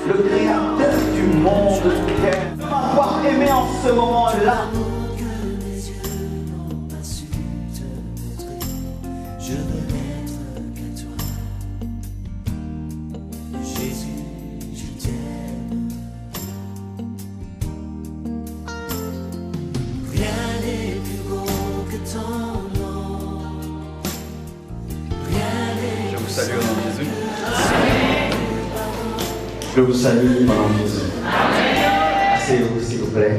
Le créateur du monde t'aime. M'avoir aimé en ce moment-là. Que mes yeux n'ont pas su te montrer, je veux n'être qu'à toi. Jésus, je t'aime. Rien n'est plus beau que ton nom. Rien n'est Je vous salue au nom de Jésus. Je vous salue au nom de Jésus. Asseyez-vous s'il vous plaît.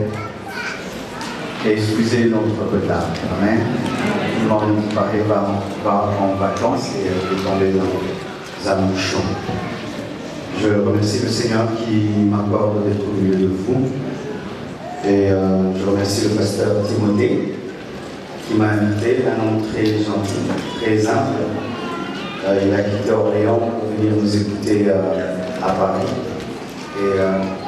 Et excusez notre retard. Amen. Nous allons nous préparer en vacances et de tomber dans un bouchon. Je remercie le Seigneur qui m'accorde d'être au milieu de vous. Et je remercie le pasteur Timothée qui m'a invité, un homme très gentil, très humble. Il a quitté Orléans pour venir nous écouter à Paris. Et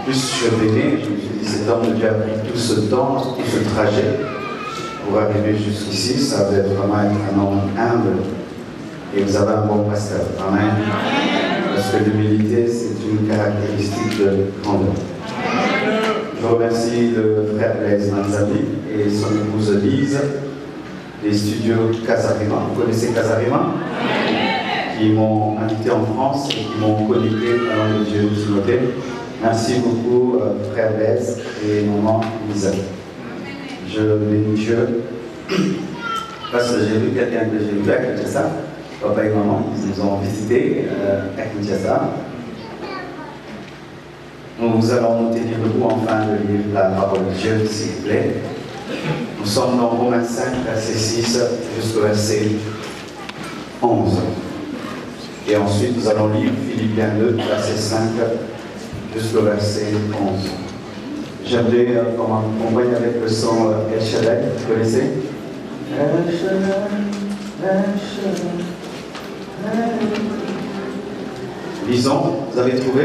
plus je venais, je me suis dit, cet homme qui a pris tout ce temps, tout ce trajet pour arriver jusqu'ici, ça va vraiment être un homme humble. Et vous avez un bon pasteur. Amen. Parce que l'humilité, c'est une caractéristique de grandeur. Je remercie le frère Blaise Manzabi et son épouse Lise, des studios Casarima. Vous connaissez Casarima? Qui m'ont invité en France et qui m'ont connecté à l'homme de Dieu Timothée. Merci beaucoup, frère Blaise et maman Lisa. Je bénis Dieu parce que j'ai vu quelqu'un que j'ai vu à Kinshasa. Papa et maman, ils nous ont visité à Kinshasa. Nous allons nous tenir debout enfin de lire la parole de Dieu, s'il vous plaît. Nous sommes dans Romains 5, verset 6 jusqu'au verset 11. Et ensuite, nous allons lire Philippiens 2, verset 5 jusqu'au verset 11. J'aimerais qu'on m'accompagne avec le son El Shaddai, vous connaissez? El Shaddai, El Shaddai, El Shaddai. Lisons, vous avez trouvé?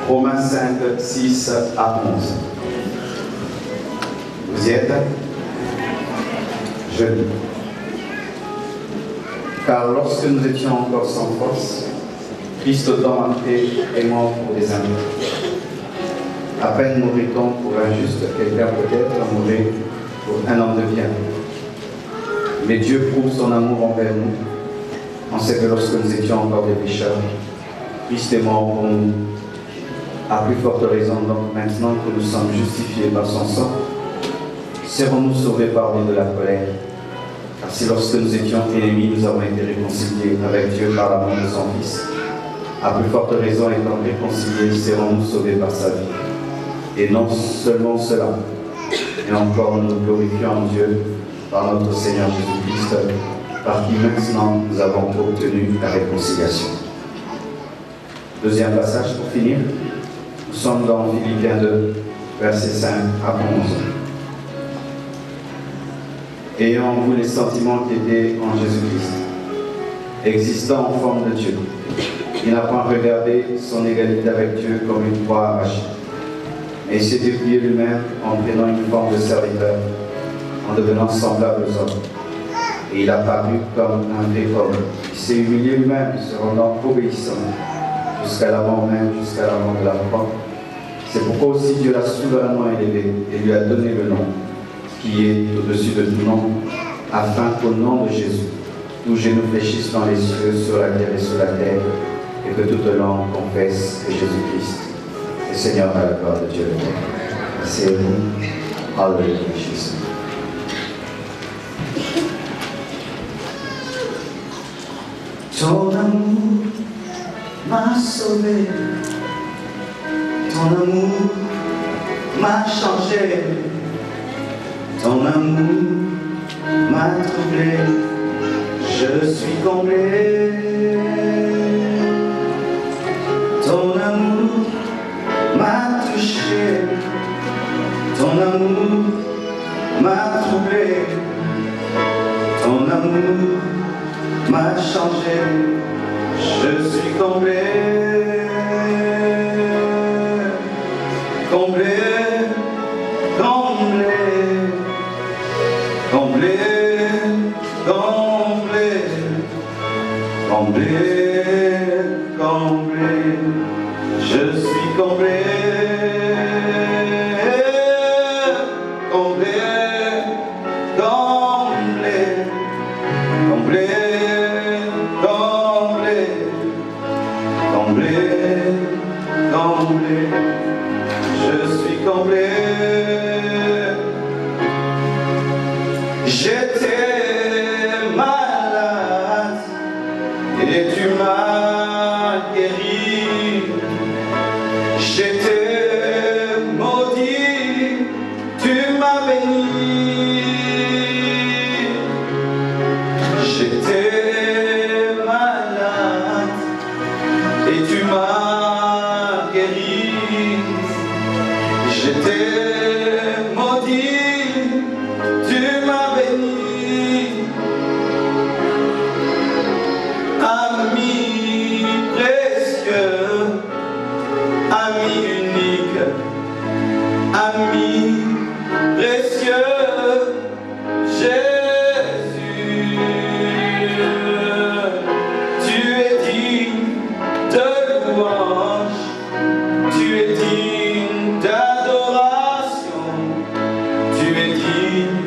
Romains 5, 6 à 11. Vous y êtes? Je lis. Car lorsque nous étions encore sans force, Christ autant marqué est mort pour des amis. À peine mourit-on pour un juste, quelqu'un peut-être mourir pour un homme de bien. Mais Dieu prouve son amour envers nous. On sait que lorsque nous étions encore des pécheurs, Christ est mort pour nous. À plus forte raison, donc maintenant que nous sommes justifiés par son sang, serons-nous sauvés par lui de la colère? Car si lorsque nous étions ennemis, nous avons été réconciliés avec Dieu par l'amour de son Fils, à plus forte raison, étant réconciliés, serons-nous sauvés par sa vie. Et non seulement cela, mais encore nous glorifions Dieu par notre Seigneur Jésus-Christ, par qui maintenant nous avons obtenu la réconciliation. Deuxième passage pour finir. Nous sommes dans Philippiens 2, versets 5 à 11. Ayant en vous les sentiments qui étaient en Jésus-Christ, existant en forme de Dieu, il n'a pas regardé son égalité avec Dieu comme une proie arrachée, mais il s'est déplié lui-même en prenant une forme de serviteur, en devenant semblable aux hommes. Et il a paru comme un vrai homme. Il s'est humilié lui-même, se rendant obéissant, jusqu'à la mort même, jusqu'à la mort de la croix. C'est pourquoi aussi Dieu l'a souverainement élevé et lui a donné le nom qui est au-dessus de tout nom, afin qu'au nom de Jésus, tous genoux fléchissent dans les cieux, sur la terre et sous la terre, et que toute langue confesse que Jésus-Christ est Seigneur à la gloire de Dieu le Père. Merci à vous. Alléluia, Jésus. Ton amour m'a sauvé, ton amour m'a changé, ton amour m'a troublé, je suis comblé. Ton amour m'a touché, ton amour m'a troublé, ton amour m'a changé, je suis comblé. Comblé, comblé. comblé, comblé, comblé, comblé, comblé, comblé, comblé, je suis comblé. J'étais malade et tu m'as guéri. J'étais maudit, tu m'as béni. J'étais malade et tu m'as guéri. J'étais maudit, tu m'as béni. Ami précieux, ami unique, ami précieux, Jésus. Tu es digne de louange, tu es digne d'adoration, tu es digne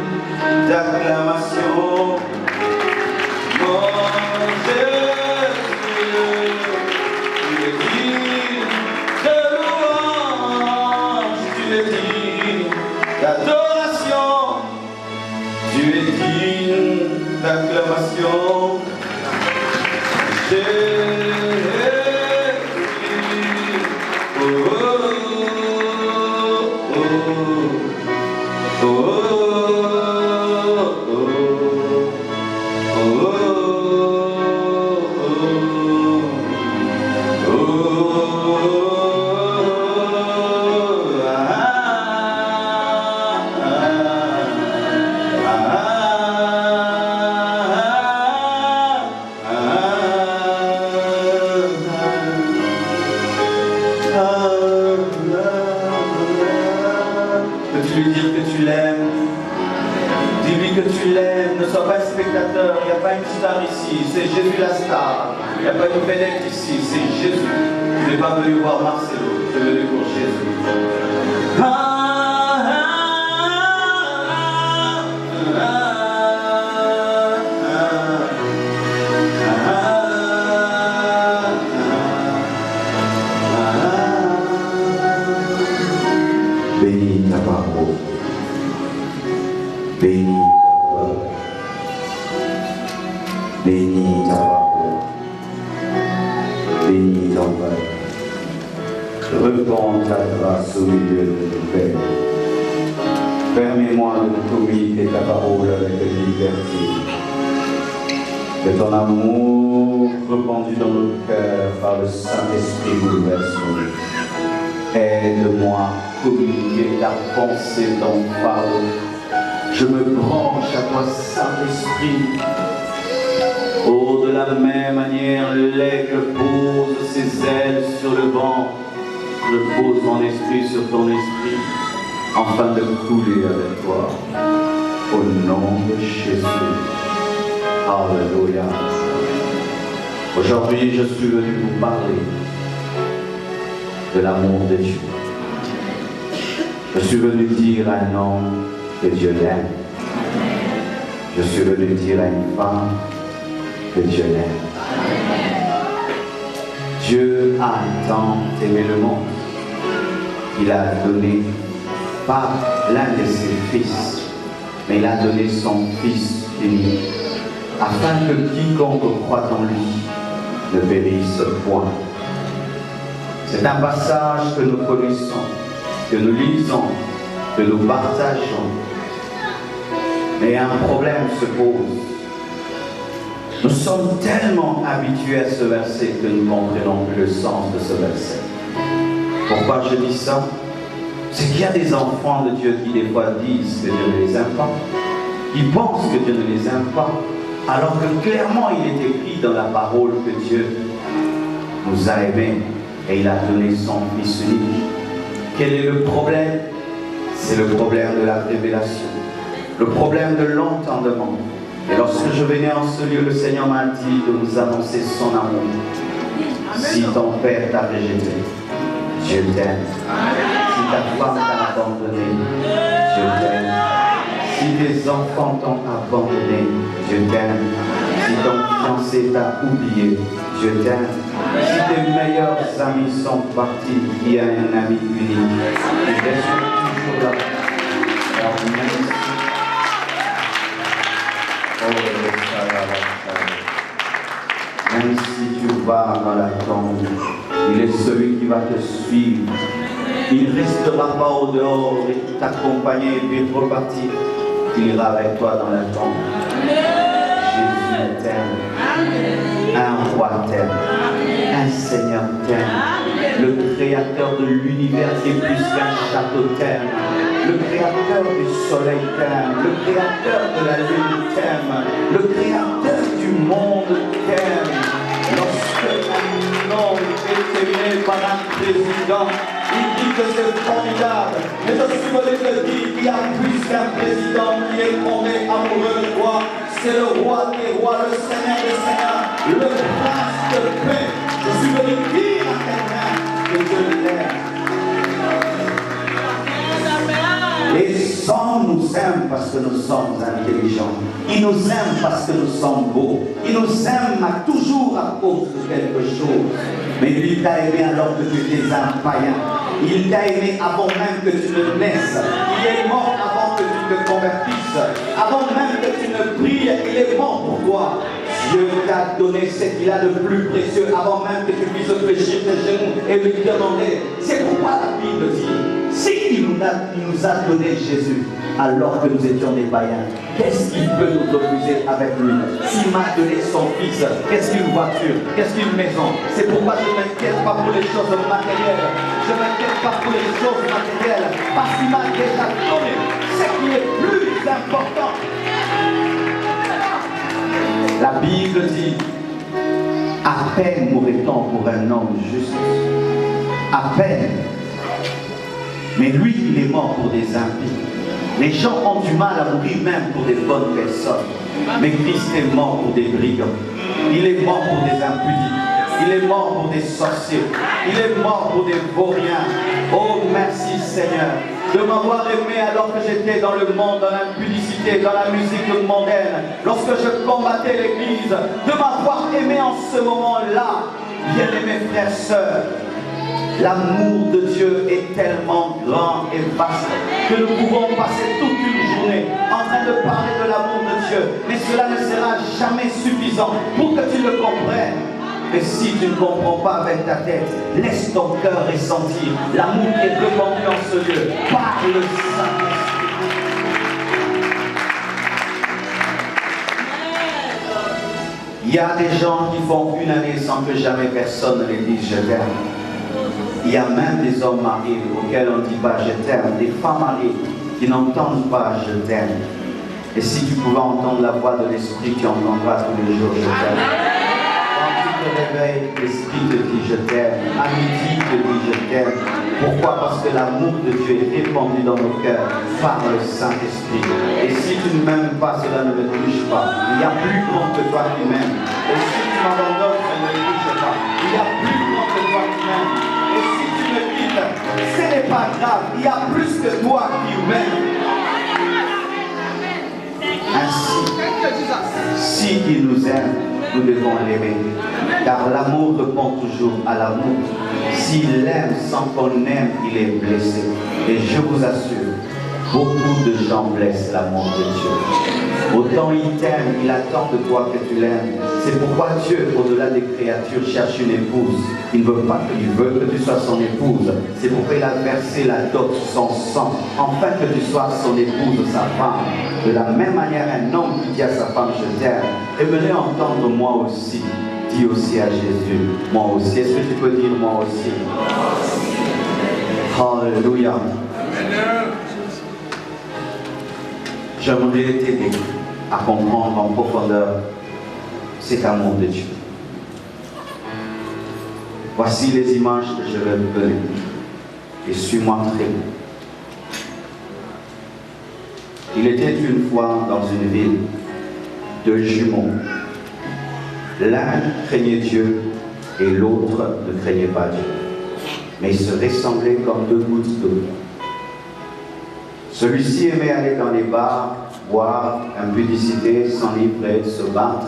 d'acclamation. Mon Jésus, tu es digne de louange, tu es digne d'adoration, tu es digne d'acclamation. Peux-tu lui dire que tu l'aimes? Dis-lui que tu l'aimes. Ne sois pas un spectateur. Il n'y a pas une star ici. C'est Jésus la star. Il n'y a pas une vedette ici. C'est Jésus. Tu n'es pas venu voir Marcelo. Tu es venu pour Jésus. Bénis ta parole, bénis ta parole, bénis ta parole, bénis ton peuple. Réponds ta grâce au milieu de nos peines. Permets-moi de communiquer ta parole avec liberté. Que ton amour répandu dans nos cœurs par le Saint-Esprit bouleverse nos vies. Aide-moi à communiquer ta pensée, ton fardeau. Je me branche à toi, Saint-Esprit. Oh, de la même manière, l'aigle pose ses ailes sur le vent. Je pose mon esprit sur ton esprit, afin de couler avec toi. Au nom de Jésus. Alléluia. Aujourd'hui, je suis venu vous parler de l'amour de Dieu. Je suis venu dire à un homme que Dieu l'aime. Je suis venu dire à une femme que Dieu l'aime. Dieu a tant aimé le monde qu'il a donné pas l'un de ses fils, mais il a donné son Fils unique, afin que quiconque croit en lui ne périsse point. C'est un passage que nous connaissons, que nous lisons, que nous partageons. Mais un problème se pose. Nous sommes tellement habitués à ce verset que nous ne comprenons plus le sens de ce verset. Pourquoi je dis ça? C'est qu'il y a des enfants de Dieu qui des fois disent que Dieu ne les aime pas. Ils pensent que Dieu ne les aime pas. Alors que clairement il est écrit dans la parole que Dieu nous a aimés et il a donné son Fils unique. Quel est le problème? C'est le problème de la révélation, le problème de l'entendement. Et lorsque je venais en ce lieu, le Seigneur m'a dit de vous annoncer son amour. Si ton Père t'a rejeté, je t'aime. Si ta femme t'a abandonné, je t'aime. Si tes enfants t'ont abandonné, je t'aime. Si ton fiancé t'a oublié, je t'aime. Si tes meilleurs amis sont partis, il y a un ami unique. Je suis toujours là. Alors, même si tu vas dans la tombe, il est celui qui va te suivre. Il ne restera pas au dehors et t'accompagner et puis repartir. Il ira avec toi dans la tombe. Jésus t'aime. Un roi t'aime. Un Seigneur t'aime. Le créateur de l'univers qui est plus qu'un château t'aime. Le créateur du soleil t'aime. Le créateur de la lune t'aime. Le créateur du monde t'aime. Lorsque un homme est aimé par un président, il dit que c'est formidable. Mais je suis venu te dire qu'il y a plus qu'un président qui est tombé amoureux de toi. C'est le roi des rois, le Seigneur des seigneurs, le prince de paix. Je suis venu dire à quelqu'un que je l'aime. Les hommes nous aiment parce que nous sommes intelligents. Ils nous aiment parce que nous sommes beaux. Ils nous aiment toujours à cause de quelque chose. Mais lui t'a aimé alors que tu étais un païen. Il t'a aimé avant même que tu ne naisses. Il est mort avant que tu te convertisses. Avant même que tu ne pries, il est mort pour toi. Dieu t'a donné ce qu'il a de plus précieux avant même que tu puisses fléchir tes genoux et lui demander. C'est pourquoi la Bible dit, s'il nous a donné Jésus alors que nous étions des païens, qu'est-ce qu'il peut nous refuser avec lui? S'il m'a donné son fils, qu'est-ce qu'une voiture? Qu'est-ce qu'une maison? C'est pourquoi je ne m'inquiète pas pour les choses matérielles. Je ne m'inquiète pas pour les choses matérielles parce qu'il m'a déjà donné ce qui est plus important. La Bible dit, à peine mourrait-on pour un homme juste. À peine. Mais lui, il est mort pour des impies. Les gens ont du mal à mourir même pour des bonnes personnes. Mais Christ est mort pour des brigands. Il est mort pour des impudiques. Il est mort pour des sorciers. Il est mort pour des vauriens. Oh, merci Seigneur de m'avoir aimé alors que j'étais dans le monde, dans l'impudicité, dans la musique mondaine, lorsque je combattais l'église, de m'avoir aimé en ce moment-là. Bien-aimés frères et sœurs, l'amour de Dieu est tellement grand et vaste que nous pouvons passer toute une journée en train de parler de l'amour de Dieu, mais cela ne sera jamais suffisant pour que tu le comprennes. Et si tu ne comprends pas avec ta tête, laisse ton cœur ressentir l'amour qui est répandu dans ce lieu par le Saint-Esprit. Il y a des gens qui font une année sans que jamais personne ne les dise je t'aime. Il y a même des hommes mariés auxquels on ne dit pas je t'aime, des femmes mariées qui n'entendent pas je t'aime. Et si tu pouvais entendre la voix de l'Esprit, tu entendras tous les jours je t'aime. Te réveille, l'Esprit te dit je t'aime, à midi te dit je t'aime. Pourquoi? Parce que l'amour de Dieu est répandu dans nos cœurs par le Saint-Esprit. Et si tu ne m'aimes pas, cela ne me touche pas. Il y a plus grand que toi qui m'aimes. Et si tu m'abandonnes, ça ne me touche pas. Il y a plus grand que toi qui m'aimes. Et si tu me quittes, ce n'est pas grave. Il y a plus que toi qui m'aimes. Ainsi, si il nous aime, nous devons l'aimer. Car l'amour répond toujours à l'amour. S'il aime sans qu'on aime, il est blessé. Et je vous assure, beaucoup de gens blessent l'amour de Dieu. Autant il t'aime, il attend de toi que tu l'aimes. C'est pourquoi Dieu, au-delà des créatures, cherche une épouse. Il ne veut pas que, il veut que tu sois son épouse. C'est pourquoi il a versé la dot, son sang, afin que tu sois son épouse, sa femme. De la même manière, un homme qui dit à sa femme, je t'aime, aimerait entendre moi aussi. Dis aussi à Jésus, moi aussi. Est-ce que tu peux dire moi aussi? Alléluia. J'aimerais t'aider à comprendre en profondeur cet amour de Dieu. Voici les images que je vais vous donner. Et suis-moi très bien. Il était une fois dans une ville deux jumeaux. L'un craignait Dieu et l'autre ne craignait pas Dieu. mais ils se ressemblaient comme 2 gouttes d'eau. Celui-ci aimait aller dans les bars, boire, impudicité, s'enivrer, se battre,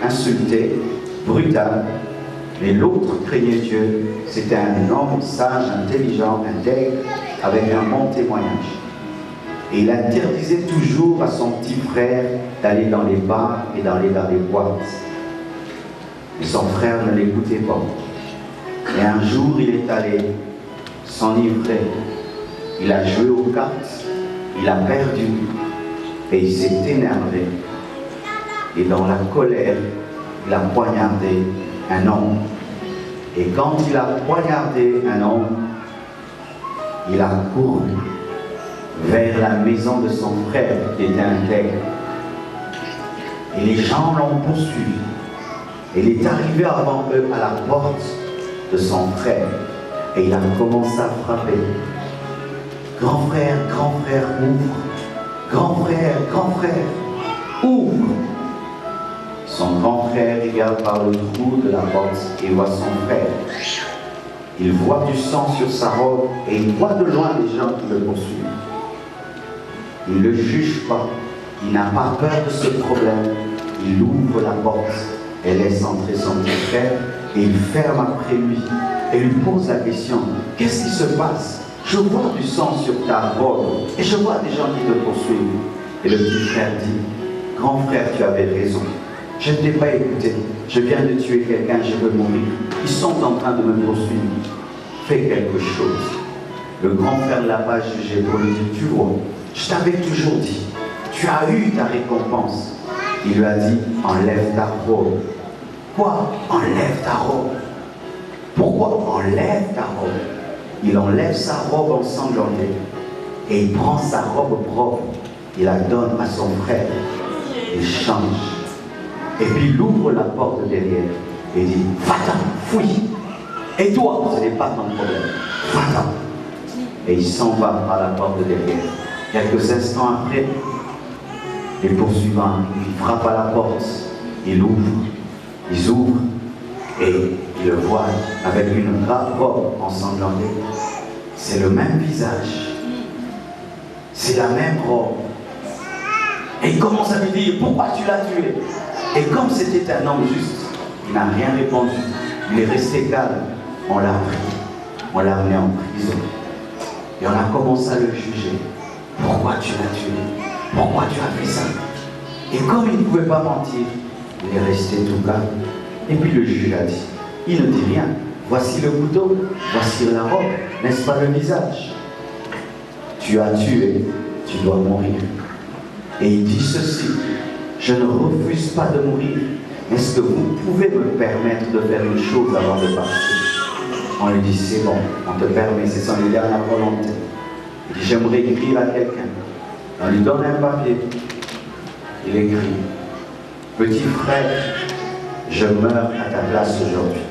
insulter, brutal. Mais l'autre craignait Dieu. C'était un homme sage, intelligent, intègre, avec un bon témoignage. Et il interdisait toujours à son petit frère d'aller dans les bars et d'aller dans les boîtes. Mais son frère ne l'écoutait pas. Et un jour, il est allé s'enivrer. Il a joué aux cartes, il a perdu, et il s'est énervé. Et dans la colère, il a poignardé un homme. Et quand il a poignardé un homme, il a couru vers la maison de son frère qui était intègre. Et les gens l'ont poursuivi. Et il est arrivé avant eux à la porte de son frère. Et il a commencé à frapper. Grand frère, ouvre. Grand frère, ouvre. Son grand frère regarde par le trou de la porte et voit son frère. Il voit du sang sur sa robe et il voit de loin les gens qui le poursuivent. Il ne le juge pas, il n'a pas peur de ce problème. Il ouvre la porte et laisse entrer son petit frère et il ferme après lui et lui pose la question: qu'est-ce qui se passe? Je vois du sang sur ta robe et je vois des gens qui te poursuivent. Et le petit frère dit: grand frère, tu avais raison. Je ne t'ai pas écouté. Je viens de tuer quelqu'un, je veux mourir. Ils sont en train de me poursuivre. Fais quelque chose. Le grand frère ne l'a pas jugé pour lui dire: tu vois, je t'avais toujours dit, tu as eu ta récompense. Il lui a dit: enlève ta robe. Quoi? Enlève ta robe. Pourquoi enlève ta robe? Il enlève sa robe ensanglantée et il prend sa robe propre, il la donne à son frère, il change. Et puis il ouvre la porte derrière et dit: va-t'en, fouille. Et toi, ce n'est pas ton problème, va-t'en. Et il s'en va par la porte derrière. Quelques instants après, les poursuivants, ils frappent à la porte, ils ouvrent et ils le voient avec une grave robe ensanglantée. C'est le même visage, c'est la même robe. Et il commence à lui dire: pourquoi tu l'as tué? Et comme c'était un homme juste, il n'a rien répondu. Il est resté calme. On l'a pris, on l'a amené en prison. Et on a commencé à le juger. Pourquoi tu l'as tué? Pourquoi tu as fait ça? Et comme il ne pouvait pas mentir, il est resté tout calme. Et puis le juge a dit: il ne dit rien. Voici le couteau, voici la robe, n'est-ce pas le visage? Tu as tué, tu dois mourir. Et il dit ceci: je ne refuse pas de mourir. Est-ce que vous pouvez me permettre de faire une chose avant de partir? On lui dit: c'est bon, on te permet, c'est son dernière volonté. Il dit: j'aimerais écrire à quelqu'un. On lui donne un papier. Il écrit: petit frère, je meurs à ta place aujourd'hui.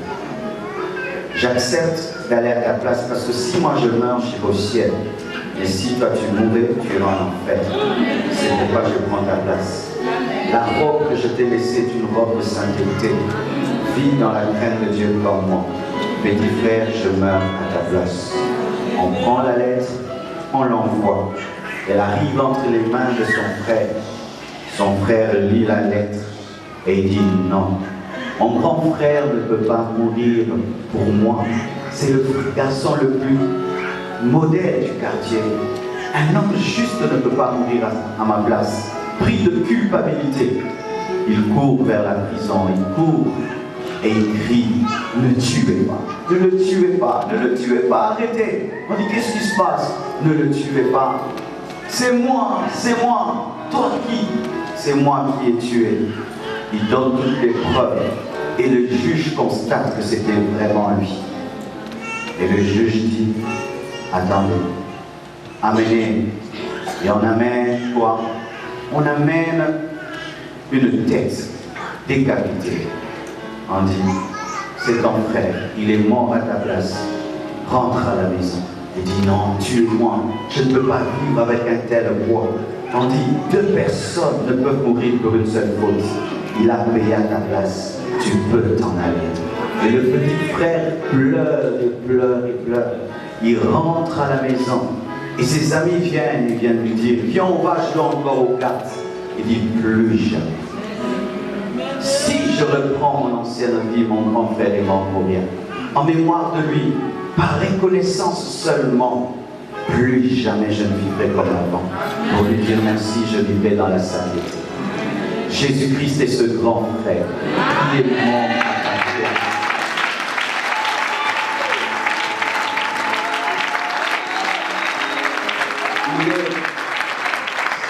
J'accepte d'aller à ta place parce que si moi je meurs, je suis au ciel. Et si toi tu mourais, tu iras en enfer. C'est pourquoi je prends ta place. La robe que je t'ai laissée est une robe de sainteté. Vis dans la crainte de Dieu comme moi. Petit frère, je meurs à ta place. On prend la lettre, on l'envoie. Elle arrive entre les mains de son frère. Son frère lit la lettre et il dit: non. Mon grand frère ne peut pas mourir pour moi. C'est le garçon le plus modèle du quartier. Un homme juste ne peut pas mourir à ma place. Pris de culpabilité, il court vers la prison, il court et il crie: ne tuez pas, ne le tuez pas, ne le tuez pas, arrêtez. On dit: qu'est-ce qui se passe? Ne le tuez pas. C'est moi, toi qui? C'est moi qui ai tué. Il donne toutes les preuves et le juge constate que c'était vraiment lui. Et le juge dit: attendez, amenez. Et on amène quoi? On amène une tête décapitée. On dit: c'est ton frère, il est mort à ta place. Rentre à la maison. Il dit: non, tue-moi, je ne peux pas vivre avec un tel poids. On dit: 2 personnes ne peuvent mourir pour une seule faute. Il a payé à ta place, tu peux t'en aller. Et le petit frère pleure et pleure et pleure. il rentre à la maison et ses amis viennent lui dire, viens, on va jouer encore aux cartes. Il dit, plus jamais. Si je reprends mon ancienne vie, mon grand frère est mort pour rien. En mémoire de lui, par reconnaissance seulement, plus jamais je ne vivrai comme avant. Pour lui dire merci, je vivrai dans la sainteté. Jésus-Christ est ce grand frère. Il est mort à ta place. Il est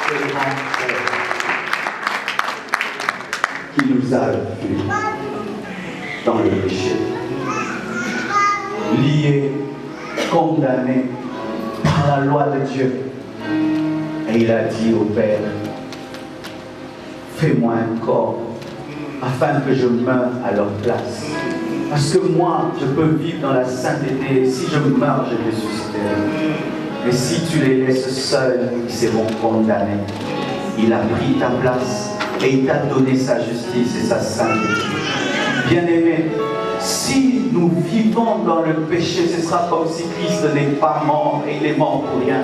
ce grand frère qui nous a vus dans le péché, liés, condamnés par la loi de Dieu. Et il a dit au Père, fais-moi un corps afin que je meure à leur place. Parce que moi, je peux vivre dans la sainteté. Si je meurs, je ressusciterai. Et si tu les laisses seuls, ils seront condamnés. Il a pris ta place et il t'a donné sa justice et sa sainteté. Bien-aimés, si nous vivons dans le péché, ce sera comme si Christ n'est pas mort et il est mort pour rien.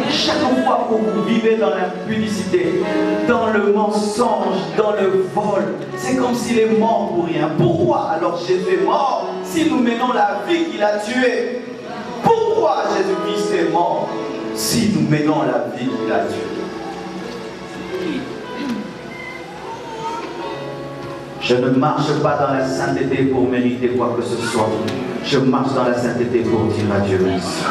Chaque fois que vous vivez dans l'impudicité, dans le mensonge, dans le vol, c'est comme s'il est mort pour rien. Pourquoi alors Jésus est mort si nous menons la vie qu'il a tuée? Pourquoi Jésus-Christ est mort si nous menons la vie qu'il a tuée? Je ne marche pas dans la sainteté pour mériter quoi que ce soit. Je marche dans la sainteté pour dire à Dieu merci.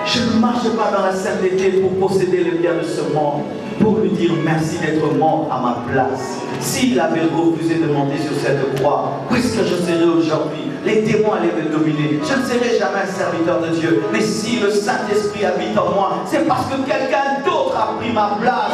Je ne marche pas dans la sainteté pour posséder le bien de ce monde, pour lui dire merci d'être mort à ma place. S'il avait refusé de monter sur cette croix, où est-ce que je serais aujourd'hui? Les démons allaient me dominer. Je ne serai jamais un serviteur de Dieu. Mais si le Saint-Esprit habite en moi, c'est parce que quelqu'un d'autre a pris ma place.